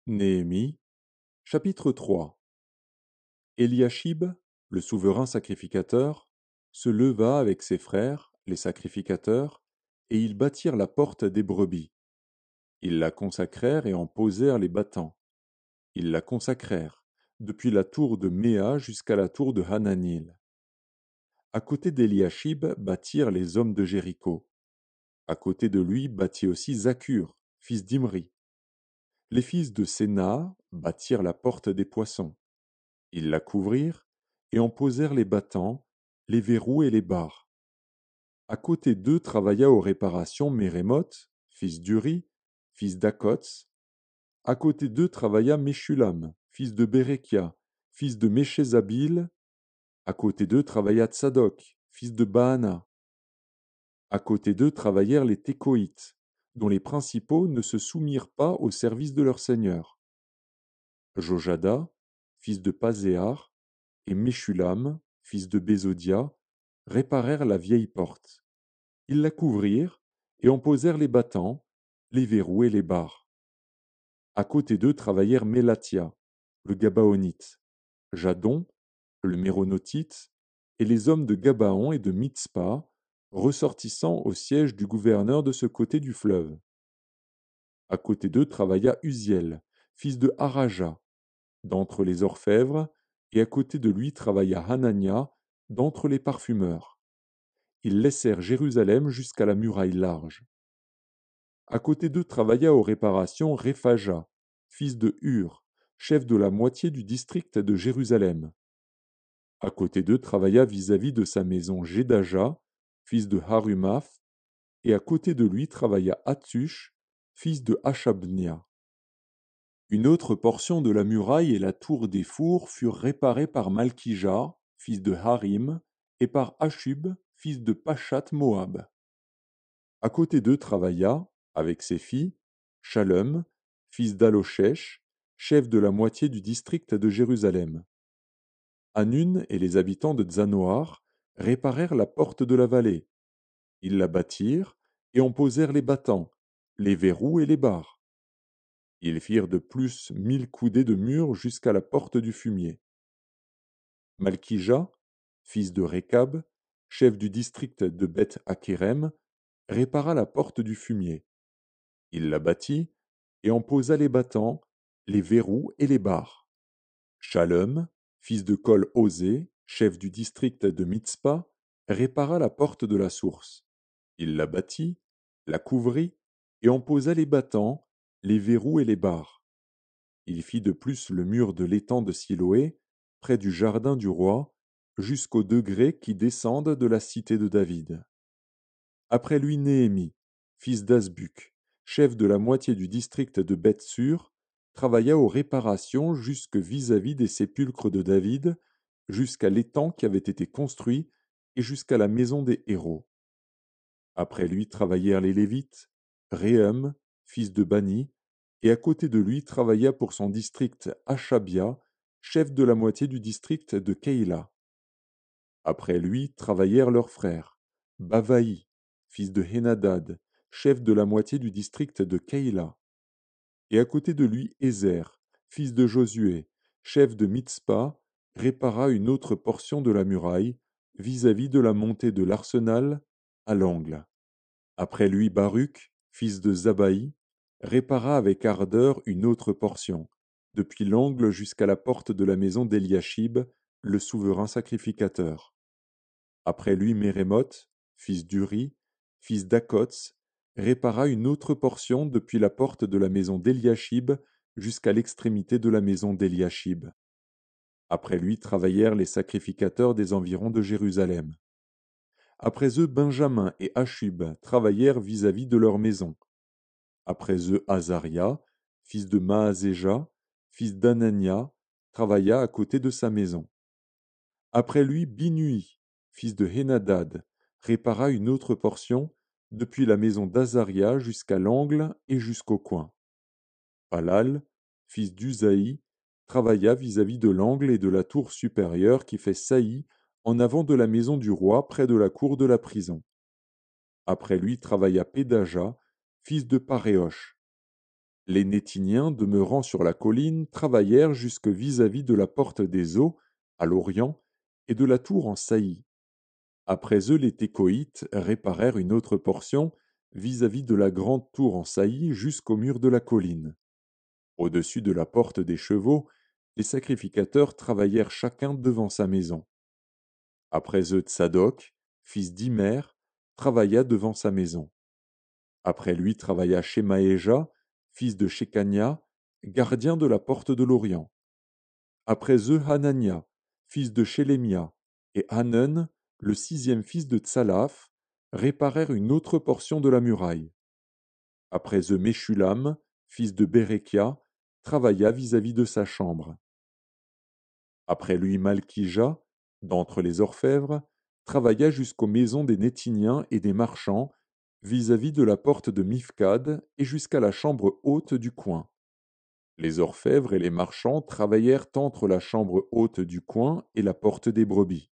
Néhémie, chapitre 3. Eliashib, le souverain sacrificateur, se leva avec ses frères, les sacrificateurs, et ils bâtirent la porte des brebis. Ils la consacrèrent et en posèrent les battants. Ils la consacrèrent, depuis la tour de Méa jusqu'à la tour de Hananil. À côté d'Eliashib bâtirent les hommes de Jéricho. À côté de lui bâtit aussi Zakur, fils d'Imri. Les fils de Séna bâtirent la porte des poissons. Ils la couvrirent et en posèrent les battants, les verrous et les barres. À côté d'eux travailla aux réparations Mérémoth, fils d'Uri, fils d'Akots. À côté d'eux travailla Meshulam, fils de Bérékia, fils de Méchézabil. À côté d'eux travailla Tsadok, fils de Baana. À côté d'eux travaillèrent les Tékoïtes, dont les principaux ne se soumirent pas au service de leur seigneur. Jojada, fils de Pazéar, et Meshulam, fils de Bézodia, réparèrent la vieille porte. Ils la couvrirent et en posèrent les battants, les verrous et les barres. À côté d'eux travaillèrent Mélatia, le Gabaonite, Jadon, le Méronotite, et les hommes de Gabaon et de Mitzpa, ressortissants au siège du gouverneur de ce côté du fleuve. À côté d'eux travailla Uziel, fils de Haraja, d'entre les orfèvres, et à côté de lui travailla Hanania, d'entre les parfumeurs. Ils laissèrent Jérusalem jusqu'à la muraille large. À côté d'eux travailla aux réparations Réphaja, fils de Hur, chef de la moitié du district de Jérusalem. À côté d'eux travailla vis-à-vis de sa maison Jédaja, fils de Harumaph, et à côté de lui travailla Hatsush, fils de Hashabnia. Une autre portion de la muraille et la tour des fours furent réparées par Malkija, fils de Harim, et par Ashub, fils de Pachat Moab. À côté d'eux travailla, avec ses filles, Shalom, fils d'Aloshech, chef de la moitié du district de Jérusalem. Hanun et les habitants de Tzanoar réparèrent la porte de la vallée. Ils la bâtirent et en posèrent les battants, les verrous et les barres. Ils firent de plus 1000 coudées de mur jusqu'à la porte du fumier. Malkija, fils de Rékab, chef du district de Beth Hakerem, répara la porte du fumier. Il la bâtit et en posa les battants, les verrous et les barres. Shalom, fils de Kol Osé, chef du district de Mitzpa, répara la porte de la source. Il la bâtit, la couvrit et en posa les battants, les verrous et les barres. Il fit de plus le mur de l'étang de Siloé, près du jardin du roi, jusqu'aux degrés qui descendent de la cité de David. Après lui Néhémie, fils d'Azbuc, chef de la moitié du district de Beth-Sur, travailla aux réparations jusque vis-à-vis des sépulcres de David, jusqu'à l'étang qui avait été construit et jusqu'à la maison des héros. Après lui travaillèrent les Lévites, Réhem, fils de Bani, et à côté de lui travailla pour son district Achabia, chef de la moitié du district de Keïla. Après lui travaillèrent leurs frères, Bavaï, fils de Hénadad, chef de la moitié du district de Keïla. Et à côté de lui Ézer, fils de Josué, chef de Mitzpa, répara une autre portion de la muraille, vis-à-vis de la montée de l'arsenal, à l'angle. Après lui Baruch, fils de Zabaï, répara avec ardeur une autre portion, depuis l'angle jusqu'à la porte de la maison d'Eliashib, le souverain sacrificateur. Après lui Mérémoth, fils d'Uri, fils d'Akots, répara une autre portion depuis la porte de la maison d'Eliashib jusqu'à l'extrémité de la maison d'Eliashib. Après lui travaillèrent les sacrificateurs des environs de Jérusalem. Après eux Benjamin et Ashub travaillèrent vis-à-vis de leur maison. Après eux Azaria, fils de Maazéja, fils d'Anania, travailla à côté de sa maison. Après lui Binui, fils de Hénadad, répara une autre portion, depuis la maison d'Azaria jusqu'à l'angle et jusqu'au coin. Palal, fils d'Uzaï, travailla vis-à-vis de l'angle et de la tour supérieure qui fait saillie en avant de la maison du roi près de la cour de la prison. Après lui travailla Pédaja, fils de Paréosh. Les Nétiniens, demeurant sur la colline, travaillèrent jusque vis-à-vis de la porte des eaux, à l'orient, et de la tour en saillie. Après eux, les Técoïtes réparèrent une autre portion vis-à-vis de la grande tour en saillie jusqu'au mur de la colline. Au-dessus de la porte des chevaux, les sacrificateurs travaillèrent chacun devant sa maison. Après eux, Tsadok, fils d'Imer, travailla devant sa maison. Après lui travailla Shemaéja, fils de Shekania, gardien de la porte de l'Orient. Après eux, Hanania, fils de Shélémia, et Hanan, le sixième fils de Tsalaf, réparèrent une autre portion de la muraille. Après eux, Meshulam, fils de Bérekia, travailla vis-à-vis de sa chambre. Après lui, Malkija, d'entre les orfèvres, travailla jusqu'aux maisons des Nétiniens et des marchands, vis-à-vis de la porte de Mifkad et jusqu'à la chambre haute du coin. Les orfèvres et les marchands travaillèrent entre la chambre haute du coin et la porte des brebis.